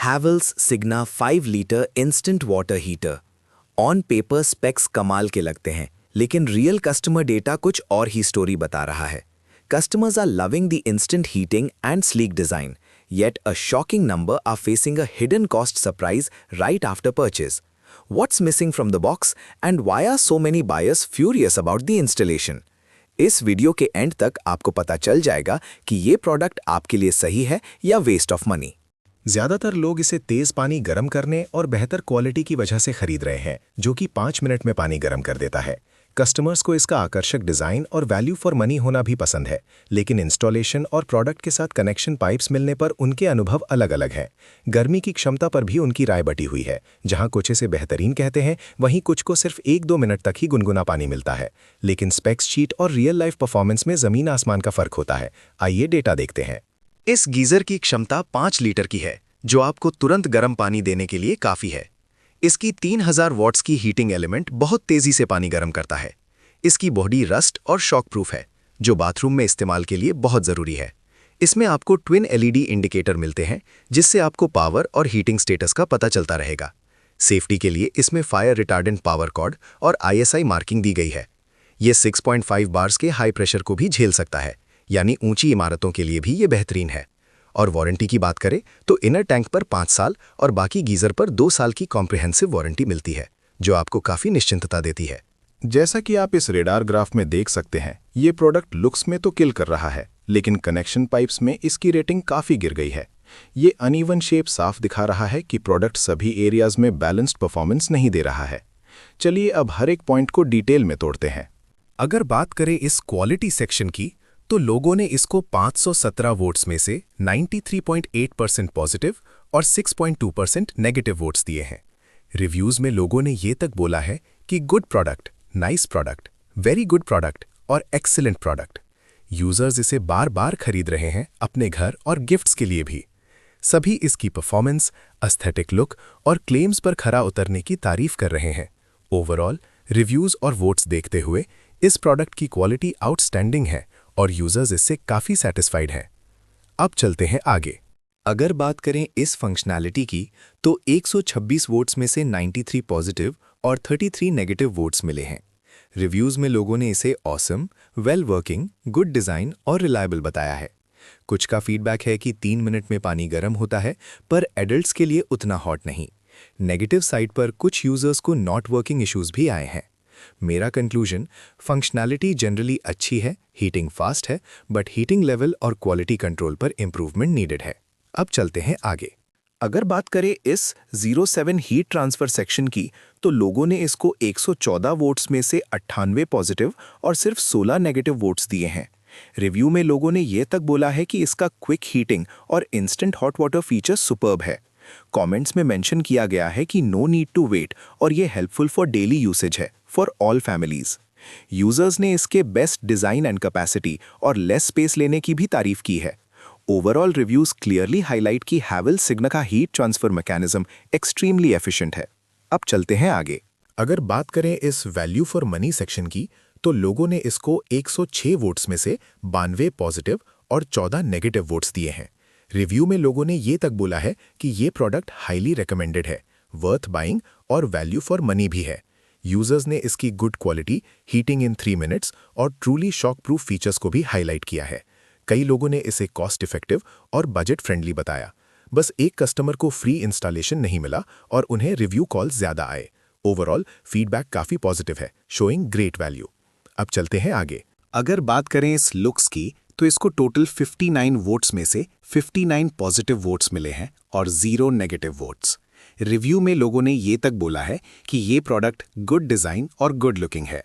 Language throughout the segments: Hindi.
Havells Signa 5 litre instant water heater. On paper specs कमाल के लगते हैं, लेकिन रियल कस्टमर डेटा कुछ और ही स्टोरी बता रहा है। Customers are loving the instant heating and sleek design, yet a shocking number are facing a hidden cost surprise right after purchase. What's missing from the box and why are so many buyers furious about the installation? इस वीडियो के एंड तक आपको पता चल जाएगा कि ये प्रोडक्ट आपके लिए सही है या वेस्ट ऑफ मनी। ज्यादातर लोग इसे तेज पानी गर्म करने और बेहतर क्वालिटी की वजह से खरीद रहे हैं, जो कि 5 मिनट में पानी गर्म कर देता है। कस्टमर्स को इसका आकर्षक डिजाइन और वैल्यू फॉर मनी होना भी पसंद है, लेकिन इंस्टॉलेशन और प्रोडक्ट के साथ कनेक्शन पाइप्स मिलने पर उनके अनुभव अलग अलग हैं। गर्मी की क्षमता पर भी उनकी राय बटी हुई है, जहां कुछ इसे बेहतरीन कहते हैं, वहीं कुछ को सिर्फ 1-2 मिनट तक ही गुनगुना पानी मिलता है। लेकिन स्पेक्स शीट और रियल लाइफ परफॉर्मेंस में जमीन आसमान का फर्क होता है। आइए डेटा देखते हैं। इस गीजर की क्षमता 5 लीटर की है, जो आपको तुरंत गर्म पानी देने के लिए काफ़ी है। इसकी 3000 वॉट्स की हीटिंग एलिमेंट बहुत तेज़ी से पानी गर्म करता है। इसकी बॉडी रस्ट और शॉक प्रूफ है, जो बाथरूम में इस्तेमाल के लिए बहुत ज़रूरी है। इसमें आपको ट्विन एलईडी इंडिकेटर मिलते हैं, जिससे आपको पावर और हीटिंग स्टेटस का पता चलता रहेगा। सेफ्टी के लिए इसमें फायर रिटार्डेंट पावर कॉर्ड और ISI मार्किंग दी गई है। ये 6.5 बार्स के हाई प्रेशर को भी झेल सकता है, यानी ऊंची इमारतों के लिए भी ये बेहतरीन है। और वारंटी की बात करें तो इनर टैंक पर 5 साल और बाकी गीजर पर 2 साल की कॉम्प्रिहेंसिव वारंटी मिलती है, जो आपको काफ़ी निश्चिंतता देती है। जैसा कि आप इस रेडार ग्राफ में देख सकते हैं, ये प्रोडक्ट लुक्स में तो किल कर रहा है, लेकिन कनेक्शन पाइप्स में इसकी रेटिंग काफ़ी गिर गई है। ये अनइवन शेप साफ दिखा रहा है कि प्रोडक्ट सभी एरियाज में बैलेंस्ड परफॉर्मेंस नहीं दे रहा है। चलिए अब हर एक पॉइंट को डिटेल में तोड़ते हैं। अगर बात करें इस क्वालिटी सेक्शन की, तो लोगों ने इसको 517 वोट्स में से 93.8% पॉजिटिव और 6.2% नेगेटिव वोट्स दिए हैं। रिव्यूज़ में लोगों ने ये तक बोला है कि good product, nice product, very good product और एक्सीलेंट प्रोडक्ट। यूजर्स इसे बार बार खरीद रहे हैं, अपने घर और गिफ्ट्स के लिए भी। सभी इसकी परफॉर्मेंस, एस्थेटिक लुक और क्लेम्स पर खरा उतरने की तारीफ कर रहे हैं। ओवरऑल रिव्यूज़ और वोट्स देखते हुए इस प्रोडक्ट की क्वालिटी आउटस्टैंडिंग है और यूजर्स इससे काफ़ी सेटिस्फाइड हैं। अब चलते हैं आगे। अगर बात करें इस फंक्शनैलिटी की, तो 126 वोट्स में से 93 पॉजिटिव और 33 नेगेटिव वोट्स मिले हैं। रिव्यूज़ में लोगों ने इसे awesome, well working, good design और रिलायबल बताया है। कुछ का फीडबैक है कि 3 मिनट में पानी गर्म होता है, पर एडल्ट्स के लिए उतना हॉट नहीं। नेगेटिव साइड पर कुछ यूजर्स को नॉट वर्किंग इश्यूज भी आए हैं। मेरा कंक्लूजन, फंक्शनैलिटी जनरली अच्छी है, हीटिंग फास्ट है, बट हीटिंग लेवल और क्वालिटी कंट्रोल पर इंप्रूवमेंट नीडेड है। अब चलते हैं आगे। अगर बात करें इस 07 हीट ट्रांसफर सेक्शन की, तो लोगों ने इसको 114 वोट्स में से 98 पॉजिटिव और सिर्फ 16 नेगेटिव वोट्स दिए हैं। रिव्यू में लोगों ने ये तक बोला है कि इसका क्विक हीटिंग और instant hot water feature superb है। कमेंट्स में मेंशन किया गया है कि नो नीड टू वेट और ये हेल्पफुल फॉर डेली यूसेज है फॉर ऑल फैमिलीज। यूजर्स ने इसके बेस्ट डिजाइन एंड कैपेसिटी और लेस स्पेस लेने की भी तारीफ की है। ओवरऑल रिव्यूज क्लियरली हाईलाइट कि हैवेल्स सिग्ना का heat transfer mechanism extremely efficient है। अब चलते हैं आगे। अगर बात करें इस वैल्यू फॉर मनी सेक्शन की, तो लोगों ने इसको 106 वोट्स में से 92 पॉजिटिव और 14 नेगेटिव वोट्स दिए हैं। रिव्यू में लोगों ने ये तक बोला है कि ये प्रोडक्ट हाईली रिकमेंडेड है, वर्थ बाइंग और वैल्यू फॉर मनी भी है। यूजर्स ने इसकी good quality, heating in 3 minutes और ट्रूली शॉक प्रूफ फीचर्स को भी हाईलाइट किया है। कई लोगों ने इसे कॉस्ट इफेक्टिव और बजट फ्रेंडली बताया। बस एक कस्टमर को फ्री इंस्टॉलेशन नहीं मिला और उन्हें रिव्यू कॉल्स ज़्यादा आए। ओवरऑल फीडबैक काफ़ी पॉजिटिव है, शोइंग ग्रेट वैल्यू। अब चलते हैं आगे। अगर बात करें इस लुक्स की, तो इसको टोटल 59 वोट्स में से 59 पॉजिटिव वोट्स मिले हैं और 0 नेगेटिव वोट्स। रिव्यू में लोगों ने ये तक बोला है कि ये प्रोडक्ट गुड डिज़ाइन और गुड लुकिंग है।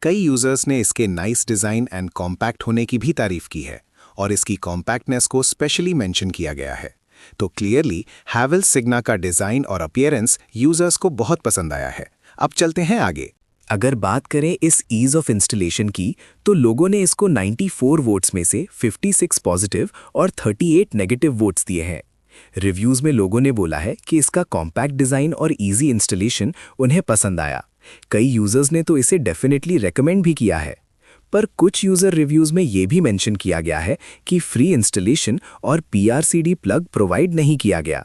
कई यूजर्स ने इसके नाइस डिज़ाइन एंड कॉम्पैक्ट होने की भी तारीफ की है और इसकी कॉम्पैक्टनेस को स्पेशली मेंशन किया गया है। तो क्लियरली हैवेल्स सिग्ना का डिज़ाइन और अपीयरेंस यूजर्स को बहुत पसंद आया है। अब चलते हैं आगे। अगर बात करें इस ईज ऑफ इंस्टॉलेशन की, तो लोगों ने इसको 94 वोट्स में से 56 पॉजिटिव और 38 नेगेटिव वोट्स दिए हैं। रिव्यूज़ में लोगों ने बोला है कि इसका कॉम्पैक्ट डिज़ाइन और इजी इंस्टॉलेशन उन्हें पसंद आया। कई यूजर्स ने तो इसे डेफिनेटली रेकमेंड भी किया है। पर कुछ यूज़र रिव्यूज़ में ये भी मेंशन किया गया है कि फ्री इंस्टॉलेशन और PRCD प्लग प्रोवाइड नहीं किया गया।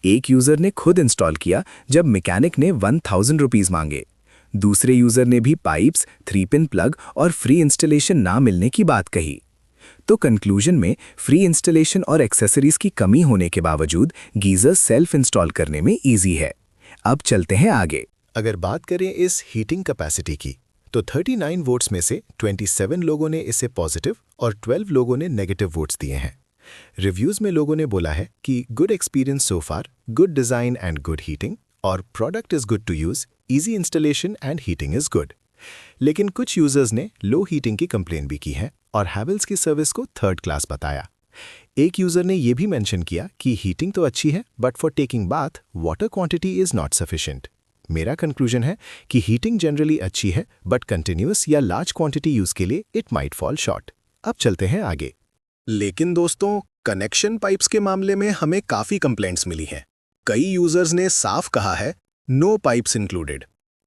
एक यूज़र ने खुद इंस्टॉल किया जब मैकेनिक ने 1000 रुपीज़ मांगे। दूसरे यूज़र ने भी पाइप्स, 3 पिन प्लग और फ्री इंस्टॉलेशन ना मिलने की बात कही। तो कंक्लूजन में फ्री इंस्टॉलेशन और एक्सेसरीज की कमी होने के बावजूद गीज़र सेल्फ इंस्टॉल करने में ईजी है। अब चलते हैं आगे। अगर बात करें इस हीटिंग कैपेसिटी की, तो 39 वोट्स में से 27 लोगों ने इसे पॉजिटिव और 12 लोगों ने नेगेटिव वोट्स दिए हैं। रिव्यूज़ में लोगों ने बोला है कि good experience so far, good design and good heating, और product is good to use, easy installation and heating is good. लेकिन कुछ यूज़र्स ने लो हीटिंग की कंप्लेन भी की है और हैवेल्स की सर्विस को थर्ड क्लास बताया। एक यूज़र ने यह भी मेंशन किया कि हीटिंग तो अच्छी है, but for taking bath water quantity is not sufficient. मेरा कंक्लूजन है कि हीटिंग जनरली अच्छी है, बट कंटिन्यूअस या लार्ज क्वांटिटी यूज़ के लिए इट माइट फॉल शॉर्ट। अब चलते हैं आगे। लेकिन दोस्तों, कनेक्शन पाइप्स के मामले में हमें काफ़ी कंप्लेंट्स मिली हैं। कई यूज़र्स ने साफ कहा है नो पाइप्स इंक्लूडेड।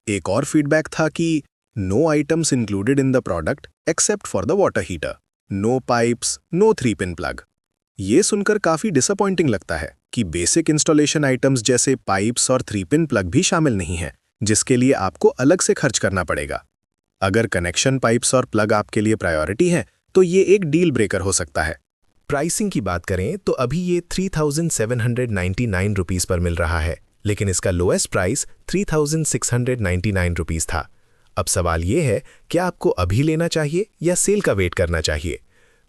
एक और फीडबैक था कि no items included in the product except for the water heater, no pipes, no 3 pin plug. ये सुनकर काफ़ी डिसअपॉइंटिंग लगता है कि बेसिक इंस्टॉलेशन आइटम्स जैसे पाइप्स और 3 पिन प्लग भी शामिल नहीं हैं, जिसके लिए आपको अलग से खर्च करना पड़ेगा। अगर कनेक्शन पाइप्स और प्लग आपके लिए प्रायोरिटी है तो ये एक डील ब्रेकर हो सकता है। प्राइसिंग की बात करें तो अभी ये 3799 रुपीज़ पर मिल रहा है, लेकिन इसका लोएस्ट प्राइस 3699 रुपीज़ था। अब सवाल ये है, क्या आपको अभी लेना चाहिए या सेल का वेट करना चाहिए?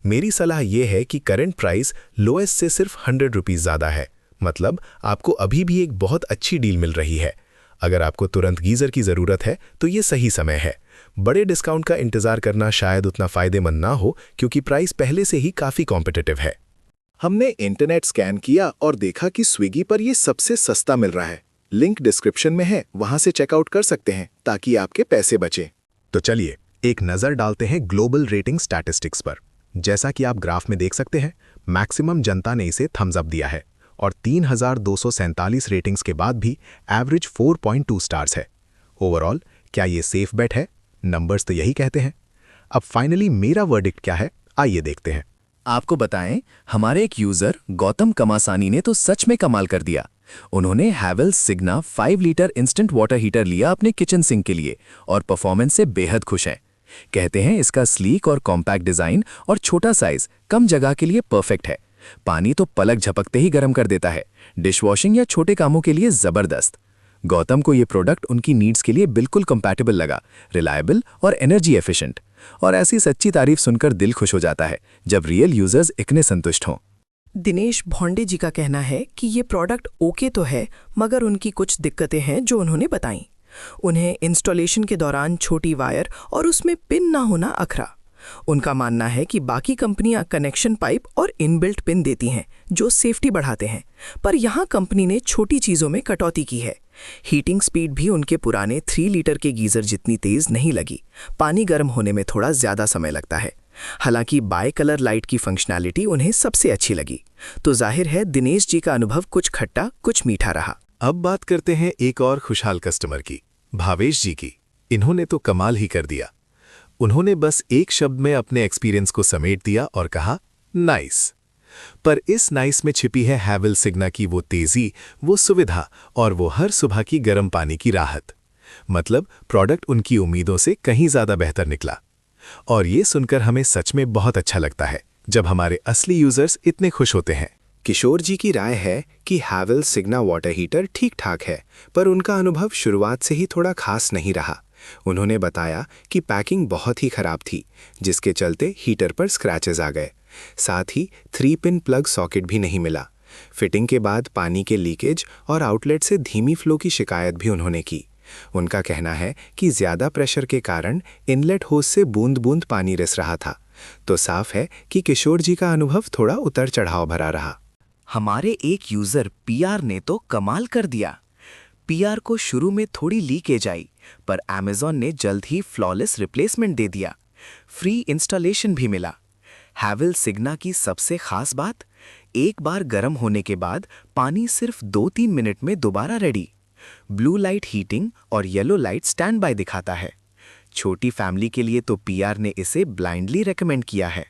मेरी सलाह ये है कि करंट प्राइस लोएस्ट से सिर्फ 100 रुपीज़ ज़्यादा है, मतलब आपको अभी भी एक बहुत अच्छी डील मिल रही है। अगर आपको तुरंत गीज़र की ज़रूरत है तो ये सही समय है। बड़े डिस्काउंट का इंतज़ार करना शायद उतना फ़ायदेमंद ना हो, क्योंकि प्राइस पहले से ही काफ़ी कॉम्पिटिटिव है। हमने इंटरनेट स्कैन किया और देखा कि स्विगी पर ये सबसे सस्ता मिल रहा है। लिंक डिस्क्रिप्शन में है, वहां से चेकआउट कर सकते हैं ताकि आपके पैसे बचें। तो चलिए एक नज़र डालते हैं ग्लोबल रेटिंग स्टैटिस्टिक्स पर। जैसा कि आप ग्राफ में देख सकते हैं, मैक्सिमम जनता ने इसे थम्स अप दिया है और 3247 रेटिंग्स के बाद भी एवरेज 4.2 स्टार्स है। ओवरऑल क्या ये सेफ बेट है? नंबर्स तो यही कहते हैं। अब फाइनली मेरा वर्डिक्ट क्या है, आइए देखते हैं। आपको बताएं, हमारे एक यूजर गौतम कमासानी ने तो सच में कमाल कर दिया। उन्होंने Havells Signa 5 litre instant water heater लिया अपने किचन सिंक के लिए और परफॉर्मेंस से बेहद खुश हैं। कहते हैं इसका स्लीक और कॉम्पैक्ट डिज़ाइन और छोटा साइज कम जगह के लिए परफेक्ट है। पानी तो पलक झपकते ही गर्म कर देता है। डिश वॉशिंग या छोटे कामों के लिए ज़बरदस्त। गौतम को ये प्रोडक्ट उनकी नीड्स के लिए बिल्कुल कंपैटिबल लगा, रिलायबल और एनर्जी एफिशिएंट। और ऐसी सच्ची तारीफ सुनकर दिल खुश हो जाता है जब रियल यूजर्स इतने संतुष्ट हों। दिनेश भोंडे जी का कहना है कि ये प्रोडक्ट ओके तो है, मगर उनकी कुछ दिक्कतें हैं जो उन्होंने बताई। उन्हें इंस्टॉलेशन के दौरान छोटी वायर और उसमें पिन ना होना अखरा। उनका मानना है कि बाकी कंपनियां कनेक्शन पाइप और इनबिल्ट पिन देती हैं जो सेफ्टी बढ़ाते हैं, पर यहाँ कंपनी ने छोटी चीज़ों में कटौती की है। हीटिंग स्पीड भी उनके पुराने 3 लीटर के गीज़र जितनी तेज़ नहीं लगी। पानी गर्म होने में थोड़ा ज़्यादा समय लगता है। हालांकि बाय कलर लाइट की फंक्शनैलिटी उन्हें सबसे अच्छी लगी। तो जाहिर है दिनेश जी का अनुभव कुछ खट्टा कुछ मीठा रहा। अब बात करते हैं एक और खुशहाल कस्टमर की, भावेश जी की। इन्होंने तो कमाल ही कर दिया। उन्होंने बस एक शब्द में अपने एक्सपीरियंस को समेट दिया और कहा, नाइस। पर इस नाइस में छिपी है हैवेल्स सिग्ना की वो तेजी, वो सुविधा और वो हर सुबह की गर्म पानी की राहत। मतलब प्रोडक्ट उनकी उम्मीदों से कहीं ज़्यादा बेहतर निकला। और ये सुनकर हमें सच में बहुत अच्छा लगता है जब हमारे असली यूजर्स इतने खुश होते हैं। किशोर जी की राय है कि हैवेल्स सिग्ना वाटर हीटर ठीक ठाक है, पर उनका अनुभव शुरुआत से ही थोड़ा खास नहीं रहा। उन्होंने बताया कि पैकिंग बहुत ही खराब थी, जिसके चलते हीटर पर स्क्रैचेस आ गए। साथ ही 3 पिन प्लग सॉकेट भी नहीं मिला। फिटिंग के बाद पानी के लीकेज और आउटलेट से धीमी फ्लो की शिकायत भी उन्होंने की। उनका कहना है कि ज़्यादा प्रेशर के कारण इनलेट होस से बूंद बूंद पानी रिस रहा था। तो साफ है कि किशोर जी का अनुभव थोड़ा उतर चढ़ाव भरा रहा। हमारे एक यूज़र पीआर ने तो कमाल कर दिया। पीआर को शुरू में थोड़ी लीकेज आई, पर अमेज़ॉन ने जल्द ही फ्लॉलेस रिप्लेसमेंट दे दिया। फ्री इंस्टॉलेशन भी मिला। हैवेल्स सिग्ना की सबसे खास बात, एक बार गर्म होने के बाद पानी सिर्फ 2-3 मिनट में दोबारा रेडी। ब्लू लाइट हीटिंग और येलो लाइट स्टैंड बाय दिखाता है। छोटी फैमिली के लिए तो पीआर ने इसे ब्लाइंडली रेकमेंड किया है।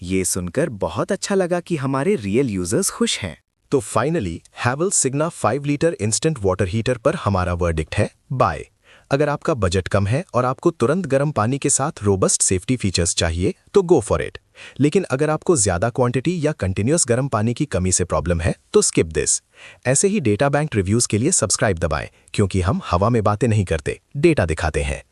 ये सुनकर बहुत अच्छा लगा कि हमारे रियल यूजर्स खुश हैं। तो finally Havells Signa 5 litre instant water heater पर हमारा वर्डिक्ट है बाय। अगर आपका बजट कम है और आपको तुरंत गर्म पानी के साथ रोबस्ट सेफ्टी फीचर्स चाहिए तो गो फॉर इट। लेकिन अगर आपको ज्यादा क्वांटिटी या कंटिन्यूअस गर्म पानी की कमी से प्रॉब्लम है तो स्किप दिस। ऐसे ही डेटा बैंक रिव्यूज के लिए सब्सक्राइब दबाएं, क्योंकि हम हवा में बातें नहीं करते, डेटा दिखाते हैं।